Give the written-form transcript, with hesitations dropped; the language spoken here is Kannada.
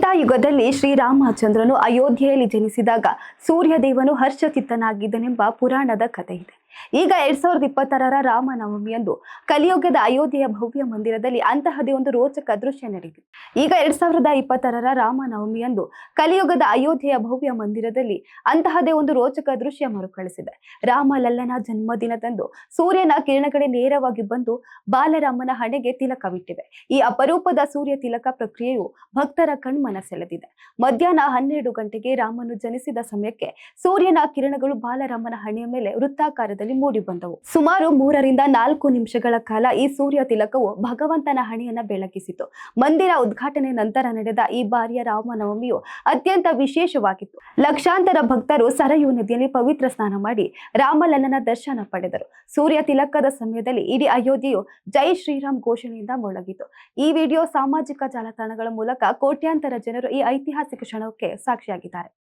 ತ್ರೇತಾಯುಗದಲ್ಲಿ ಶ್ರೀರಾಮಚಂದ್ರನು ಅಯೋಧ್ಯೆಯಲ್ಲಿ ಜನಿಸಿದಾಗ ಸೂರ್ಯದೇವನು ಹರ್ಷಚಿತ್ತನಾಗಿದ್ದನೆಂಬ ಪುರಾಣದ ಕಥೆ ಇದೆ. ಈಗ 2020ರ ರಾಮನವಮಿಯಂದು ಕಲಿಯುಗದ ಅಯೋಧ್ಯೆಯ ಭವ್ಯ ಮಂದಿರದಲ್ಲಿ ಅಂತಹದೇ ಒಂದು ರೋಚಕ ದೃಶ್ಯ ನಡೆದಿದೆ. ಈಗ 2020ರ ರಾಮನವಮಿಯಂದು ಕಲಿಯುಗದ ಅಯೋಧ್ಯೆಯ ಭವ್ಯ ಮಂದಿರದಲ್ಲಿ ಅಂತಹದೇ ಒಂದು ರೋಚಕ ದೃಶ್ಯ ಮರುಕಳಿಸಿದೆ. ರಾಮಲಲ್ಲನ ಜನ್ಮದಿನದಂದು ಸೂರ್ಯನ ಕಿರಣಗಳೇ ನೇರವಾಗಿ ಬಂದು ಬಾಲರಾಮನ ಹಣೆಗೆ ತಿಲಕವಿಟ್ಟಿವೆ. ಈ ಅಪರೂಪದ ಸೂರ್ಯ ತಿಲಕ ಪ್ರಕ್ರಿಯೆಯು ಭಕ್ತರ ಕಣ್ಮನ ಸೆಳೆದಿದೆ. ಮಧ್ಯಾಹ್ನ 12 ಗಂಟೆಗೆ ರಾಮನು ಜನಿಸಿದ ಸಮಯಕ್ಕೆ ಸೂರ್ಯನ ಕಿರಣಗಳು ಬಾಲರಾಮನ ಹಣೆಯ ಮೇಲೆ ವೃತ್ತಾಕಾರದಲ್ಲಿ ಮೂಡಿ ಬಂದವು. ಸುಮಾರು 3 ರಿಂದ 4 ನಿಮಿಷಗಳ ಕಾಲ ಈ ಸೂರ್ಯ ತಿಲಕವು ಭಗವಂತನ ಹಣೆಯನ್ನ ಬೆಳಗಿಸಿತು. ಮಂದಿರ ಉದ್ಘಾಟನೆ ನಂತರ ನಡೆದ ಈ ಬಾರಿಯ ರಾಮನವಮಿಯು ಅತ್ಯಂತ ವಿಶೇಷವಾಗಿತ್ತು. ಲಕ್ಷಾಂತರ ಭಕ್ತರು ಸರಯೂ ನದಿಯಲ್ಲಿ ಪವಿತ್ರ ಸ್ನಾನ ಮಾಡಿ ರಾಮಲಲ್ಲನ ದರ್ಶನ ಪಡೆದರು. ಸೂರ್ಯ ತಿಲಕದ ಸಮಯದಲ್ಲಿ ಇಡೀ ಅಯೋಧ್ಯೆಯು ಜೈ ಶ್ರೀರಾಮ್ ಘೋಷಣೆಯಿಂದ ಮೊಳಗಿತು. ಈ ವಿಡಿಯೋ ಸಾಮಾಜಿಕ ಜಾಲತಾಣಗಳ ಮೂಲಕ ಕೋಟ್ಯಾಂತರ ಜನರು ಈ ಐತಿಹಾಸಿಕ ಕ್ಷಣಕ್ಕೆ ಸಾಕ್ಷಿಯಾಗಿದ್ದಾರೆ.